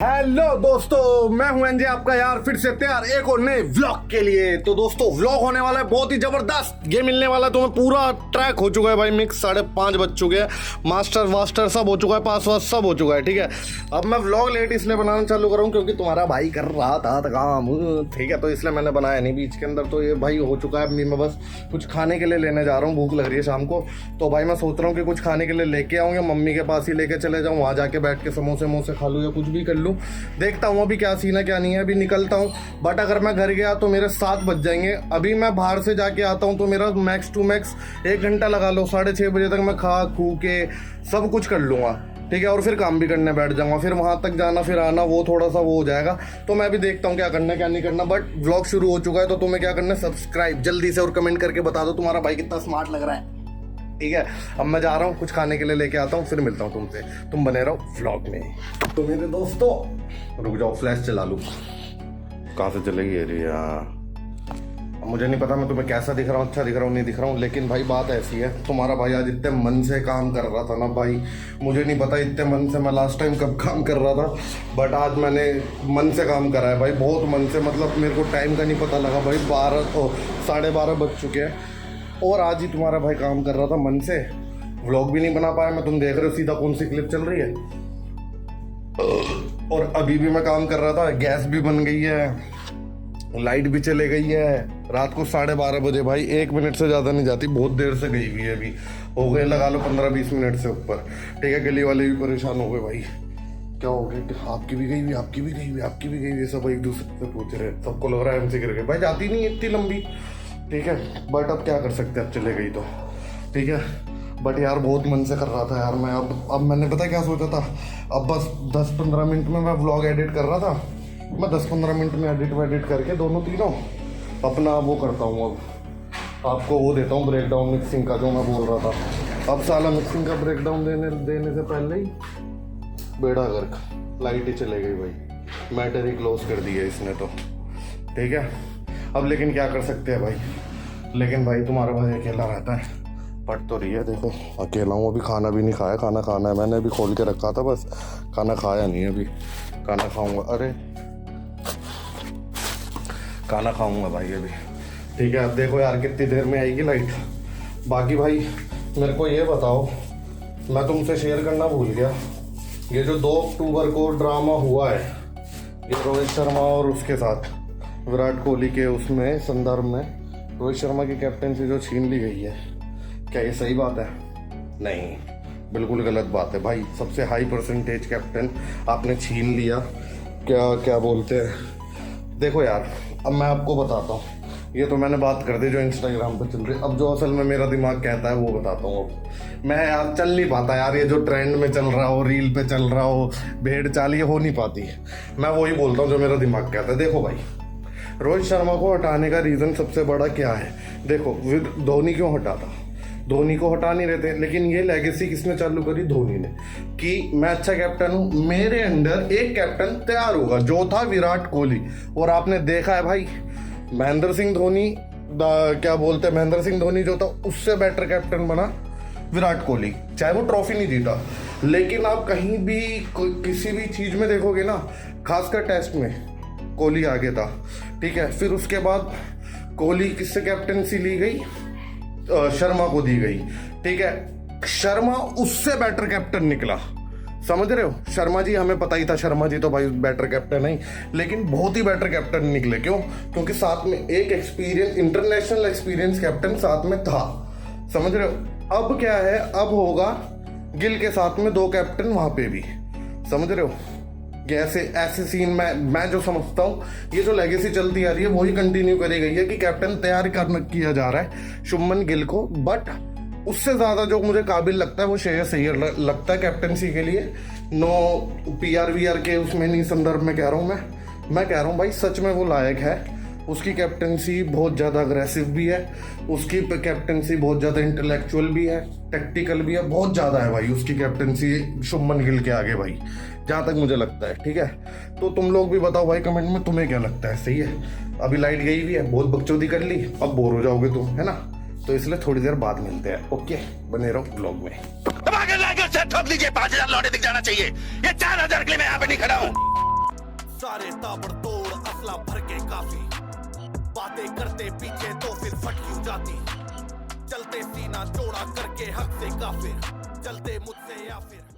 Hello दोस्तों, मैं हूं एनजे आपका यार, फिर से तैयार एक और नए व्लॉग के लिए। तो दोस्तों व्लॉग होने वाला है बहुत ही जबरदस्त, ये मिलने वाला है तुम्हें। पूरा ट्रैक हो चुका है भाई, मिक्स 5:30 बज चुके हैं, मास्टर वास्टर सब हो चुका है, पास वास सब हो चुका है। ठीक है, अब मैं व्लॉग लेट इसलिए बनाना चालू करूँ क्योंकि तुम्हारा भाई कर रहा था काम, ठीक है, तो इसलिए मैंने बनाया नहीं बीच के अंदर। तो ये भाई हो चुका है, मैं बस कुछ खाने के लिए लेने जा रहा हूँ, भूख लग रही है शाम को। तो भाई मैं सोच रहा हूँ कि कुछ खाने के लिए लेके आऊँ या मम्मी के पास ही लेके चले जाऊँ, वहाँ जाके बैठ के समोसे मोसे खा लूँ या कुछ भी कर लूँ। देखता हूँ अभी क्या सीन है क्या नहीं है, अभी निकलता हूँ। बट अगर मैं घर गया तो मेरे 7 बज जाएंगे। अभी मैं बाहर से जाके आता हूँ तो मेरा मैक्स टू मैक्स 1 घंटा लगा लो, 6:30 बजे तक मैं खा खू के सब कुछ कर लूँगा। ठीक है, और फिर काम भी करने बैठ जाऊँगा, फिर वहाँ तक जाना फिर आना, वो थोड़ा सा वो हो जाएगा। तो मैं भी देखता हूँ क्या करना है क्या नहीं करना। बट व्लॉग शुरू हो चुका है तो तुम्हें क्या करना है, सब्सक्राइब जल्दी से और कमेंट करके बता दो तुम्हारा भाई कितना स्मार्ट लग रहा है। ठीक है, अब मैं जा रहा हूँ, कुछ खाने के लिए लेके आता हूँ, फिर मिलता हूँ तुमसे। तुम बने रहो व्लॉग में। तो मेरे दोस्तों रुक जाओ, फ्लैश चला लूँ। कहाँ से चलेगी अरे यार, मुझे नहीं पता मैं तुम्हें कैसा दिख रहा हूँ, अच्छा दिख रहा हूँ नहीं दिख रहा हूँ, लेकिन भाई बात ऐसी है, तुम्हारा भाई आज इतने मन से काम कर रहा था ना भाई, मुझे नहीं पता इतने मन से मैं लास्ट टाइम कब काम कर रहा था, बट आज मैंने मन से काम करा है भाई, बहुत मन से। मतलब मेरे को टाइम का नहीं पता लगा भाई, 12 बज चुके हैं और आज ही तुम्हारा भाई काम कर रहा था मन से। व्लॉग भी नहीं बना पाया मैं, तुम देख रहे हो सीधा कौन सी क्लिप चल रही है। और अभी भी मैं काम कर रहा था, गैस भी बन गई है, लाइट भी चले गई है। रात को 12:30 बजे भाई, 1 मिनट से ज़्यादा नहीं जाती, बहुत देर से गई हुई है। अभी हो गए लगा लो 15-20 मिनट से ऊपर। ठीक है, गली वाले भी परेशान हो गए भाई, क्या हो गया, आपकी भी गई हुई, आपकी भी गई हुई, आपकी भी गई हुई, सब एक दूसरे से पूछ रहे। सबको लग रहा है एमसी करके भाई जाती नहीं इतनी लंबी। ठीक है, बट अब क्या कर सकते हैं, अब चले गई तो ठीक है। बट यार बहुत मन से कर रहा था यार मैं। अब मैंने पता क्या सोचा था, अब बस 10-15 मिनट में मैं व्लॉग एडिट कर रहा था, मैं 10-15 मिनट में एडिट करके दोनों तीनों अपना वो करता हूँ। अब आपको वो देता हूँ ब्रेकडाउन मिक्सिंग का, जो मैं बोल रहा था। अब साला मिक्सिंग का ब्रेकडाउन देने से पहले ही बेड़ा गर्क, लाइट ही चले गई भाई, मैटर ही क्लोज कर दिया इसने तो। ठीक है, अब लेकिन क्या कर सकते हैं भाई। लेकिन भाई तुम्हारा भाई अकेला रहता है, पट तो रही है देखो, अकेला हूँ, अभी खाना भी नहीं खाया, खाना खाना है, मैंने अभी खोल के रखा था बस, खाना खाया नहीं है, अभी खाना खाऊंगा। अरे खाना खाऊंगा भाई अभी। ठीक है, अब देखो यार कितनी देर में आएगी लाइट। बाकी भाई मेरे को ये बताओ, मैं तुमसे शेयर करना भूल गया, ये जो 2 अक्टूबर को ड्रामा हुआ है, ये रोहित शर्मा और उसके साथ विराट कोहली के उसमें संदर्भ में रोहित शर्मा की कैप्टनसी जो छीन ली गई है, क्या ये सही बात है? नहीं, बिल्कुल गलत बात है भाई। सबसे हाई परसेंटेज कैप्टन आपने छीन लिया, क्या बोलते हैं। देखो यार, अब मैं आपको बताता हूँ, ये तो मैंने बात कर दी जो इंस्टाग्राम पे चल रही है, अब जो असल में मेरा दिमाग कहता है वो बताता हूँ। अब मैं यार चल नहीं पाता यार, ये जो ट्रेंड में चल रहा हो, रील पे चल रहा हो, भेड़ चाल, ये हो नहीं पाती। मैं वही बोलता हूँ जो मेरा दिमाग कहता है। देखो भाई, रोहित शर्मा को हटाने का रीज़न सबसे बड़ा क्या है? देखो, धोनी क्यों हटाता, धोनी को हटा नहीं रहते, लेकिन ये लेगेसी किसने चालू करी? धोनी ने, कि मैं अच्छा कैप्टन हूँ, मेरे अंडर एक कैप्टन तैयार होगा, जो था विराट कोहली। और आपने देखा है भाई, महेंद्र सिंह धोनी महेंद्र सिंह धोनी जो था, उससे बेटर कैप्टन बना विराट कोहली, चाहे वो ट्रॉफी नहीं जीता। लेकिन आप कहीं भी किसी भी चीज़ में देखोगे ना, खासकर टेस्ट में कोहली आगे था। ठीक है, फिर उसके बाद कोहली किससे कैप्टनसी ली गई? शर्मा को दी गई। ठीक है, शर्मा उससे बेटर कैप्टन निकला, समझ रहे हो? शर्मा जी, हमें पता ही था शर्मा जी तो भाई बेटर कैप्टन नहीं, लेकिन बहुत ही बेटर कैप्टन निकले। क्यों? क्योंकि साथ में एक इंटरनेशनल एक्सपीरियंस कैप्टन साथ में था, समझ रहे हो? अब क्या है, अब होगा गिल के साथ में 2 कैप्टन वहां पे भी, समझ रहे हो? ऐसे सीन मैं जो समझता हूँ, ये जो लेगेसी चलती आ रही है वही कंटिन्यू करी गई है कि कैप्टन तैयार किया जा रहा है शुभमन गिल को। बट उससे ज़्यादा जो मुझे काबिल लगता है वो श्रेयस अय्यर लगता है कैप्टनसी के लिए। नो PR के उसमें नहीं, संदर्भ में कह रहा हूँ मैं कह रहा हूँ भाई, सच में वो लायक है। उसकी कैप्टनसी बहुत ज़्यादा अग्रेसिव भी है, उसकी कैप्टनसी बहुत ज़्यादा इंटेलेक्चुअल भी है, टैक्टिकल भी है, बहुत ज़्यादा है भाई उसकी कैप्टनसी शुभमन गिल के आगे भाई, जहाँ तक मुझे लगता है। ठीक है, तो तुम लोग भी बताओ भाई कमेंट में, तुम्हें क्या लगता है? सही है? अभी लाइट गई हुई है, बहुत बकचोदी कर ली, अब बोर हो जाओगे तुम, है ना? तो इसलिए थोड़ी देर बाद मिलते हैं। ओके, बने रहो ब्लॉग में। ठोक लीजिए, 5000 लौटे दिख जाना चाहिए, ये 4000 के लिए मैं यहाँ पे नहीं खड़ा हूँ। सारे ताबड़तोड़ असला भर के काफी, बातें करते पीछे तो फिर फट क्यों जाती, चलते सीना चौड़ा करके हक से काफिर, चलते मुझसे या फिर